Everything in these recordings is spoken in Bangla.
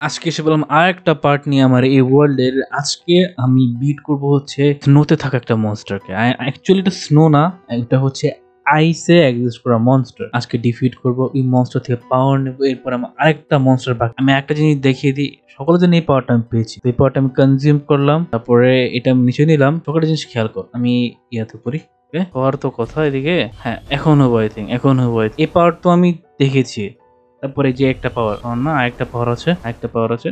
আজকে এসে বললাম আরেকটা পার্ট নিয়ে আমার এই ওয়ার্ল্ডের। আজকে আমি বিট করব হচ্ছে স্নোতে থাকা একটা মনস্টারকে। অ্যাকচুয়ালি এটা স্নো না, এটা হচ্ছে আইসে এক্সিস্ট করা মনস্টার। আজকে ডিফিট করব ওই মনস্টার থেকে পাওয়ার নেব, এরপর আমার আরেকটা মনস্টার বাকি। আমি একটা জিনিস দেখিয়ে দিই, সকলের জন্য এই পাওয়ারটা আমি পেয়েছি। এই পাওয়ারটা আমি কনজিউম করলাম, তারপরে এটা আমি নিচে নিলাম। সকলের জিনিস খেয়াল কর, আমি ইয়াতে করি পাওয়ার তো কথা এদিকে। হ্যাঁ, এখন হবো আই থিঙ্ক, এখন হবো। এই পাওয়ার তো আমি দেখেছি। তারপরে যে একটা পাওয়ার না, আরেকটা পাওয়ার আছে, আরেকটা পাওয়ার আছে।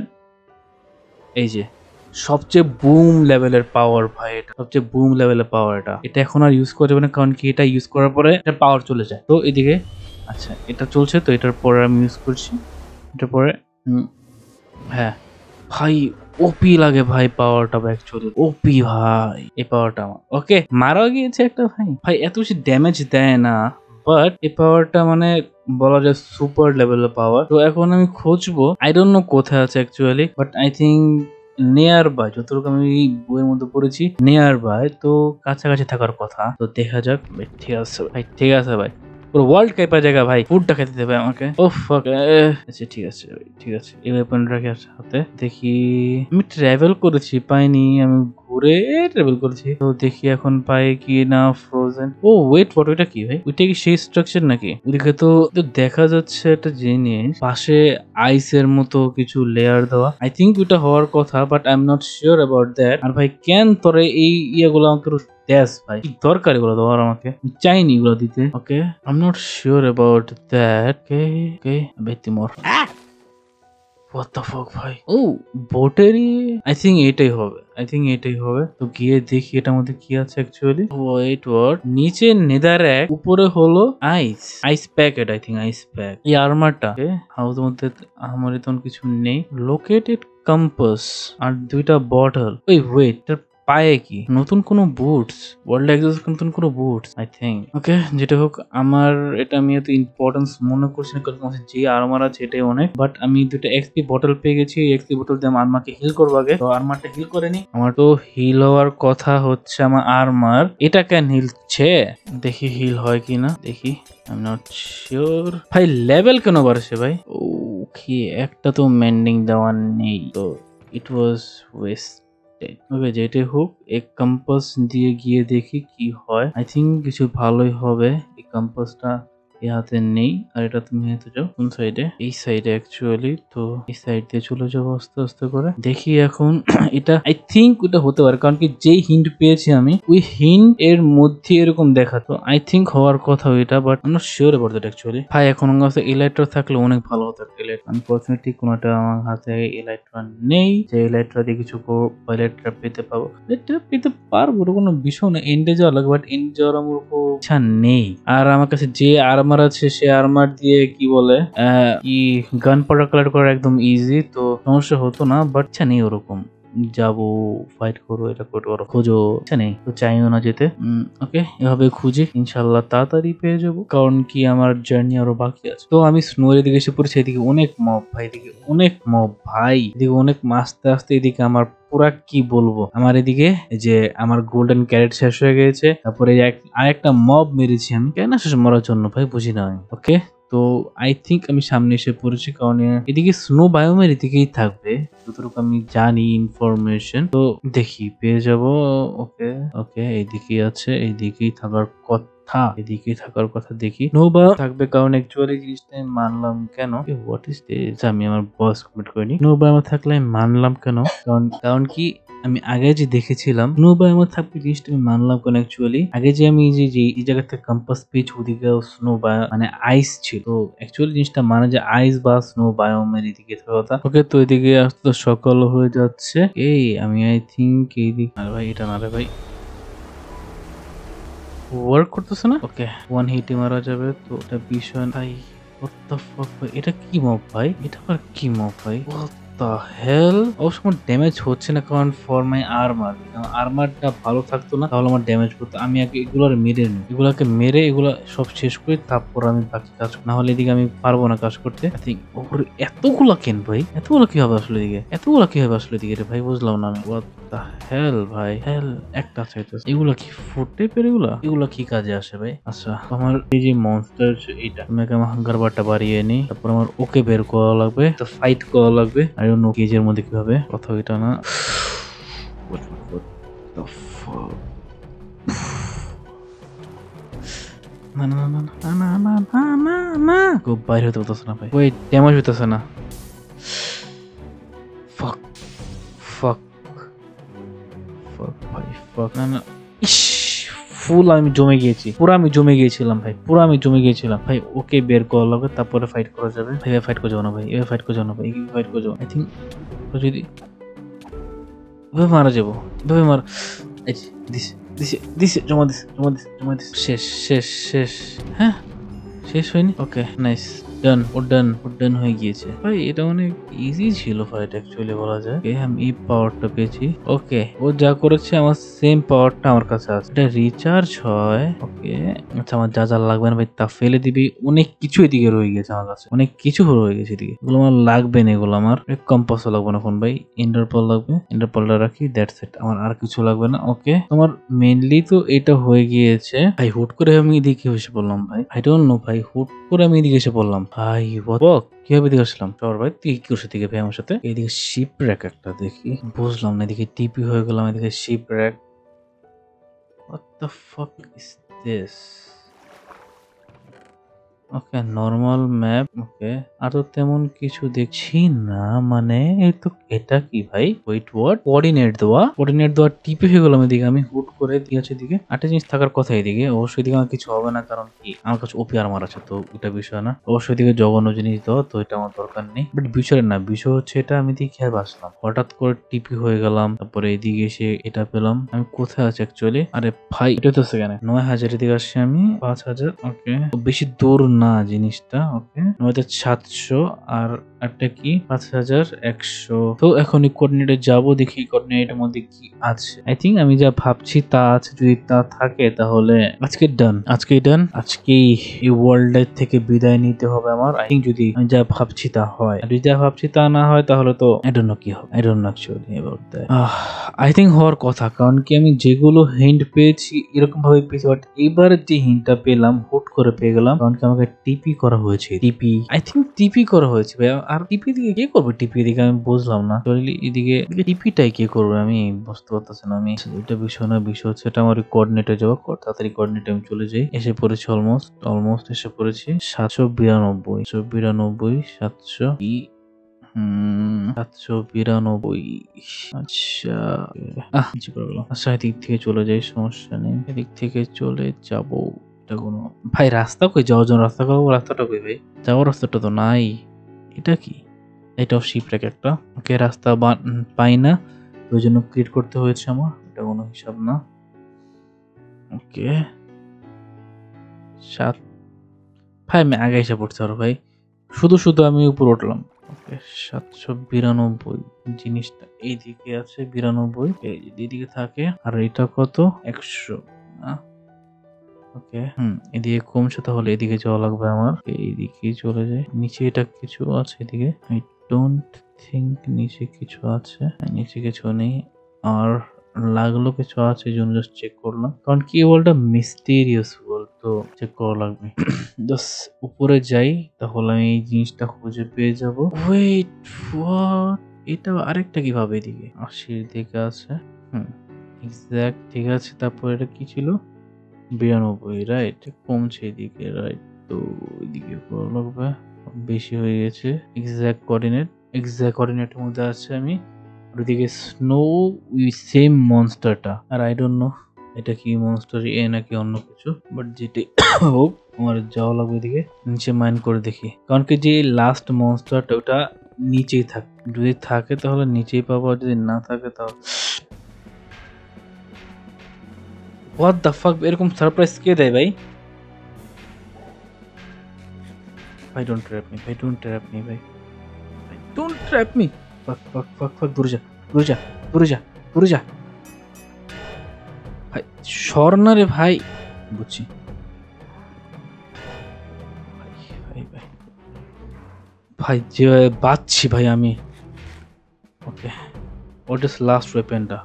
এই যে সবচেয়ে বুম লেভেলের পাওয়ার ভাই, এটা সবচেয়ে বুম লেভেলের পাওয়ার। এটা এখন আর ইউজ করা যাবে না, কারণ কি এটা ইউজ করার পরে এটা পাওয়ার চলে যায়। তো এদিকে আচ্ছা এটা চলছে, তো এটার পরে আমি ইউজ করছি। এটার পরে হ্যাঁ ভাই, ওপি লাগে ভাই পাওয়ারটা, অ্যাকচুয়ালি ওপি ভাই এই পাওয়ারটা আমার। ওকে, মারাও গিয়েছে একটা ভাই, ভাই এত বেশি ড্যামেজ দেয় না, বাট এই পাওয়ারটা মানে বলা যায় সুপার লেভেলের পাওয়ার। তো এখন আমি খুঁজবো, আই ডোন্ট নো কোথায় আছে actually, but I think nearby, যতটুকু আমি বইয়ের মধ্যে পড়েছি নিয়ার বাই, তো কাছাকাছি থাকার কথা। তো দেখা যাক ভাই। ঠিক আছে ভাই, ঠিক আছে ভাই, পুরো ওয়ার্ল্ড কাইপা জায়গা ভাই, ফুডটা খেতে দেবে আমাকে। ওফ আচ্ছা ঠিক আছে ভাই, ঠিক আছে। এই ওয়েপনটাকে হাতে দেখি। আমি ট্রাভেল করেছি, পাইনি। আমি ঘুরে ট্রাভেল করেছি, তো দেখি এখন পাই কি না। ফ্রোজেন, ও ওয়েট ফটো, এটা কি ভাই? ওইটা কি সেই স্ট্রাকচার নাকি? ওইদিকে তো দেখা যাচ্ছে একটা জিনিস, পাশে আইসের মতো কিছু লেয়ার দেওয়া। আই থিঙ্ক ওইটা হওয়ার কথা, but I am not sure about that. আর ভাই কেন তোরে এই ইয়েগুলো আমাকে দেশ ভাই, কি দরকার এগুলো দেওয়ার? আমাকে চাইনি এগুলো দিতে। Okay, I am not sure about that. Okay okay, বেতিমোর What the fuck ভাই? ও বোটেরই, আই থিঙ্ক এটাই হবে, আই থিঙ্ক এটাই হবে। তো গিয়ে দেখি এটার মধ্যে কি আছে অ্যাকচুয়ালি। ওয়েট ওয়াট, নিচে নেদার এক, উপরে হলো ice, ice packet. I think ice pack. এই আর্মারটা হাউসের মধ্যে আমার তেমন কিছু নেই। লোকেটেড কম্পাস আর দুইটা বটল। ওই ওয়েট, পায়ে কি নতুন কোনো বুটস? ওয়ার্ল্ড এক্সিস্ট নতুন কোনো বুটস আই থিঙ্ক। ওকে, যেটা হোক, আমার এটা আমি এত ইম্পর্টেন্স মনে করছি না, কারণ যে আর্মার আছে এটাই অনেক। বাট আমি দুটো এক্সপি বটল পেয়ে গেছি, এক্সপি বটল দিয়ে আমার আর্মারকে হিল করবো আগে। তো আর্মারটা হিল করেনি, আমার তো হিল হওয়ার কথা হচ্ছে আমার আর্মার। এটা কেন হিলছে দেখি, হিল হয় কিনা দেখি। আই এম নট শিওর ভাই। লেভেল কেন বাড়ছে ভাই? ওকে, একটা তো মেন্ডিং দেওয়া নেই, তো ইট ওয়াজ ওয়েস্ট। ওকে, যেটাই হোক, এক কম্পাস দিয়ে গিয়ে দেখি কি হয়। আই থিঙ্ক কিছু ভালোই হবে। এই কম্পাসটা এই হাতে নেই, আর এটা তুমি হাতে যাও কোন সাইডে? এই সাইডে অ্যাকচুয়ালি। তো এই সাইড দিয়ে চলে যাবো আস্তে আস্তে করে। দেখি এখন এটা আই থিঙ্ক ওটা হতে পারে, কারণ কি যেই হিন্ট পেয়েছি আমি, ওই হিন্ট এর মধ্যে এরকম দেখাতো। আই থিঙ্ক হওয়ার কথা ওইটা, বাট আমি not sure about that actually. ভাই এখন আমার কাছে এলাইট্রা থাকলে অনেক ভালো হতো। আনফরচুনেটলি কোনোটা আমার হাতে এলাইট্রা নেই, যে এলাইট্রা দিয়ে কিছু এলাইট্রা পেতে পাবো। এলাইট্রা পেতে পারবো, কোনো বিষয় না। এন্ডে যাওয়া লাগবে, বাট এন্ডে যাওয়ার আমার ইচ্ছা নেই। আর আমার কাছে যে আর্মার আছে, সে আর্মার দিয়ে কি বলে কি গান পাউডার কালার করা একদম ইজি, তো সমস্যা হতো না। বাট ইচ্ছা নেই ওরকম যাবো, ফাইট করো, এটা করো, খোঁজো, ইচ্ছা নেই, তো চাইও না যেতে। ওকে, এভাবে খুঁজি, ইনশাল্লাহ তাড়াতাড়ি পেয়ে যাবো, কারণ কি আমার জার্নি আরো বাকি আছে। তো আমি স্নোর দিকে এসে পড়েছি। এদিকে অনেক মব ভাই, এদিকে অনেক মব ভাই, এদিকে অনেক মাসতে আসতে। এদিকে আমার পুরা কি বলবো, আমার এদিকে যে আমার গোল্ডেন ক্যারেট শেষ হয়ে গেছে। তারপরে আরেকটা মব মেরেছি আমি, কেন শেষ মরার জন্য ভাই, বুঝি না আমি। ওকে, তো আই থিঙ্ক আমি সামনে এসে পড়েছি, কারণ এদিকে স্নো বায়োমের এদিকেই থাকবে যতটুকু আমি জানি ইনফরমেশন। তো দেখি পেয়ে যাব। ওকে ওকে, এইদিকেই আছে, এইদিকেই থাকার কথা, এদিকেই থাকার কথা। দেখি নোবা থাকবে, কারণ অ্যাকচুয়ালি জিনিসটা আমি মানলাম কেন, হোয়াট ইজ দিস, আমি আমার বস কমেন্ট করিনি। নোবা আমার থাকলে আমি মানলাম কেন, কারণ কি আমি আগে যে দেখেছিলাম স্নো আমার থাকবে, জিনিসটা আমি মানলাম কেন অ্যাকচুয়ালি। আগে যে আমি যে এই জায়গা থেকে কম্পাস পেয়েছি, ওদিকে স্নো মানে আইস ছিল। তো অ্যাকচুয়ালি জিনিসটা মানে যে আইস বা স্নো বায়োমের এদিকে থাকার কথা। ওকে, তো এদিকে আসতে সকাল হয়ে যাচ্ছে। এই আমি আই থিঙ্ক এইদিকে, আরে ভাই এটা না রে ভাই, ওয়ার্ক করতেছে না। ওকে, ওয়ান হিটে মারা যাবে, তো এটা বিষয় ভাই। What the fuck ভাই, এটা কি মব ভাই? এটা আবার কি মব ভাই? What the hell? অবশ্য আমার ড্যামেজ হচ্ছে না, কারণ ফর মাই আর্মার, আর্মারটা ভালো থাকতো না তাহলে আমার ড্যামেজ করতো। আমি আগে এগুলোর মেরে নিই, এগুলাকে মেরে এগুলা সব শেষ করি, তারপর আমি বাকি কাজ, না হলে এদিকে আমি পারবো না কাজ করতে। আই থিঙ্ক ওরে এতগুলা কেন ভাই, এতগুলা কি হবে আসলে এদিকে, এতগুলা কি হবে আসলে এদিকে রে ভাই, বুঝলাম না আমি। What the hell ভাই, হেল একটা চাইতেছে। এগুলা কি ফুড টাইপের? এগুলা কি কাজে আসে ভাই? আচ্ছা, আমার এই যে মনস্টার, এইটা আমাকে আমার হাঙ্গার বারটা বাড়িয়ে নি, তারপর আমার ওকে বের করা লাগবে, তো ফাইট করা লাগবে। আর ডোন্ট নো কেজের মধ্যে কিভাবে কথা এটা না What the fuck? না না না না না না না না না খুব বাইরে হতে পারতেছে না ভাই ওয়েট ড্যামেজ হইতেছে না fuck fuck fuck ভাই fuck না না ইস ফুল আমি জমে গিয়েছি পুরো আমি জমে গিয়েছিলাম ভাই পুরো আমি জমে গিয়েছিলাম ভাই ওকে বের করা লাগবে তারপরে ফাইট করা যাবে ভাই ফাইট করে যাবো না ভাই এভাবে ফাইট করে যাবো না ভাই ফাইট করে যাবো আই থিঙ্ক যদি এভাবে মারা যাবো এভাবে মারা দিস দিস দিস জমা দিস জমা দিস জমা দিস শেষ শেষ শেষ হ্যাঁ শেষ হয়নি ওকে নাইস ডান ও ডান হয়ে গিয়েছে ভাই এটা অনেক ইজি ছিল ফাইট অ্যাকচুয়ালি বলা যায় আমি এই পাওয়ারটা পেয়েছি ওকে ও যা করেছে আমার সেম পাওয়ারটা আমার কাছে আছে এটা রিচার্জ হয় ওকে আচ্ছা আমার যা যা লাগবে না ভাই তা ফেলে দিবি অনেক কিছু এদিকে রয়ে গেছে আমার কাছে অনেক কিছু রয়ে গেছে এদিকে এগুলো আমার লাগবে না এগুলো আমার কম্পাসও লাগবে না ফোন ভাই ইন্টারপল লাগবে ইন্টারপলটা রাখি দ্যাটস ইট আমার আর কিছু লাগবে না ওকে তোমার মেইনলি তো এটা হয়ে গিয়েছে ভাই হুট করে আমি এদিকে এসে পড়লাম ভাই আই ডোন্ট নো ভাই হুট করে আমি এদিকে এসে পড়লাম ভাই কিভাবে দিকে আসলাম চর ভাই তুই কি করছিস দিকে ভাই আমার সাথে এদিকে শিপ র্যাক একটা দেখি বুঝলাম না এদিকে টিপি হয়ে গেলাম এদিকে shipwreck what the fuck is this okay normal map okay আর তো তেমন কিছু দেখছি না মানে এই তো এটা কি ভাই ওয়েট হোয়াট কোঅর্ডিনেট দেওয়া টিপি হয়ে গেলাম এদিকে আমি হুট করে দিয়েছি এদিকে একটা জিনিস থাকার কথা এদিকে অবশ্যই এদিকে আমার কিছু হবে না কারণ কি আমার কাছে ওপি আর্মার আছে তো এটা বিষয় না অবশ্যই এদিকে জঘন্য জিনিস দেওয়া তো এটা আমার দরকার নেই বাট বিষয় না বিষয় হচ্ছে এটা আমি দিকে খেয়াল আসলাম হঠাৎ করে টিপি হয়ে গেলাম তারপরে এইদিকে এসে এটা পেলাম আমি কোথায় আছি অ্যাকচুয়ালি আরে ভাই এটা তো সেখানে 9,000 এদিকে আসছি আমি 5,000 ওকে বেশি দূর না জিনিসটা ওকে 9,700 আর একটা কি 5,100 তো এখন এই কোঅর্ডিনেটে যাবো দেখি কোঅর্ডিনেটের মধ্যে কি আছে আই থিঙ্ক আমি যা ভাবছি তা আছে যদি তা থাকে তাহলে আজকে ডান আজকেই এই ওয়ার্ল্ড থেকে বিদায় নিতে হবে আমার আই থিঙ্ক যদি আমি যা ভাবছি তা হয় আর যদি যা ভাবছি তা না হয় তাহলে তো আই ডোন্ট নো কি হবে I don't no actually about that I think হওয়ার কথা কারণ কি আমি যেগুলো হিন্ট পেয়েছি এরকম ভাবে পেয়েছি বাট এবার যে হিন্টটা পেলাম হুট করে পেয়ে গেলাম কারণ কি আমাকে টিপি করা হয়েছে আই থিঙ্ক টিপি করা হয়েছে ভাই আর টিপি দিকে কে করবে টিপি দিকে আমি বুঝলাম না এদিকে টিপিটাই কে করবে আমি বুঝতে পারতেছি না আমি এটা বিষয় না বিষয় হচ্ছে এটা আমার কোঅর্ডিনেটে যাওয়া তাড়াতাড়ি কোঅর্ডিনেটে আমি চলে যাই এসে পড়েছি অলমোস্ট এসে পড়েছি 792 792 আচ্ছা আচ্ছা এদিক থেকে চলে যাই সমস্যা নেই এদিক থেকে চলে যাবো কোনো ভাই রাস্তা কই যাওয়ার জন্য রাস্তাটা কই ভাই যাওয়ার রাস্তাটা তো নাই এটা কি এটাও শিপ র্যাক একটা ওকে রাস্তা পাই না ওই জন্য ক্রিয়েট করতে হয়েছে আমার এটা কোনো হিসাব না ওকে ভাই আমি আগে এসে পড়তে পারো ভাই শুধু আমি উপর উঠলাম ওকে 792 জিনিসটা এইদিকে আছে 92 এইদিকে থাকে আর এটা কত 100 ওকে এদিকে কমছে তাহলে এদিকে যাওয়া লাগবে আমার এইদিকে চলে যায় নিচে এটা কিছু আছে এদিকে আই ডোন্ট থিঙ্ক নিচে কিছু আছে নিচে কিছু নেই আর লাগলো কিছু আছে এই জন্য জাস্ট চেক করলাম কারণ কি ওয়ার্ল্ডটা মিস্টেরিয়াস ওয়ার্ল্ড তো চেক করা লাগবে জাস্ট উপরে যাই তাহলে আমি এই জিনিসটা খুঁজে পেয়ে যাব ওয়েট হোয়াট এটা আরেকটা কিভাবে এদিকে 80 দিকে আছে এক্সাক্ট ঠিক আছে তারপর এটা কি ছিল 92 রাইট কমছে এদিকে রাইট তো এদিকে করা লাগবে বেশি হয়ে গেছে এক্সাক্ট কোঅর্ডিনেটের মধ্যে আছে আমি ওদিকে স্নো উই সেম মনস্টারটা আর আই ডোন্ট নো এটা কি মনস্টার নাকি অন্য কিছু বাট যেটাই হোক আমার যাওয়া লাগবে এদিকে নিচে মাইন্ড করে দেখি কারণ কি যে লাস্ট মনস্টারটা ওটা নিচেই থাকে যদি থাকে তাহলে নিচেই পাবো আর যদি না থাকে তাহলে হোয়াট দ্য ফাক এরকম সারপ্রাইজ কে দেয় ভাই ডোন্ট ট্র্যাপ মি ভাই ডোন্ট ট্র্যাপ মি ফাক দূরে যা ভাই সর না রে ভাই বুঝছি ভাই যে বাঁচছি ভাই আমি ওকে ওটা লাস্ট ওয়েপেনটা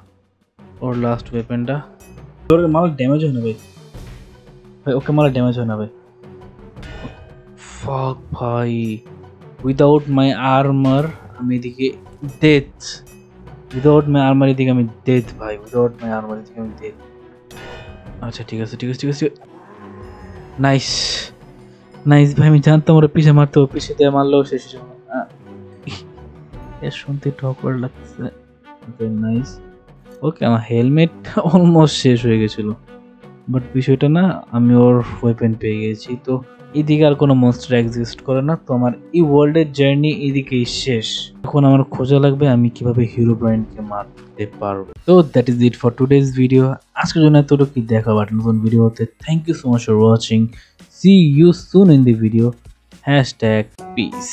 মাল ড্যামেজ হয় না ভাই ওকে মাল ড্যামেজ হয় না ভাই ফাক ভাই উইদাউট মাই আর্মার আমি এদিকে ডেথ, উইদাউট মাই আর্মার এদিকে আমি ডেথ ভাই, উইদাউট মাই আর্মার এদিকে আমি ডেথ। আচ্ছা ঠিক আছে ঠিক আছে ঠিক আছে, নাইস নাইস ভাই, আমি জানতাম ওরা পিছে মারতে হবে, পিছে দিয়ে মারলেও শেষ হয়ে যাবে। শুনতে একটু অকওয়ার্ড লাগছে। নাইস, ওকে আমার হেলমেট অলমোস্ট শেষ হয়ে গেছিল, বাট বিষয়টা না আমি ওর ওয়েপেন পেয়ে গেছি। তো এদিকে আর কোনো মনস্টার এক্সিস্ট করে না, তো আমার এই ওয়ার্ল্ডের জার্নি এদিকেই শেষ। এখন আমার খোঁজা লাগবে আমি কিভাবে হিরোব্রাইনকে মারতে পারবো। তো that is it for today's video. আজকের জন্য এতটুকুই, দেখা হবে নতুন ভিডিও হতে। Thank you so much for watching, see you soon in the video, #peace।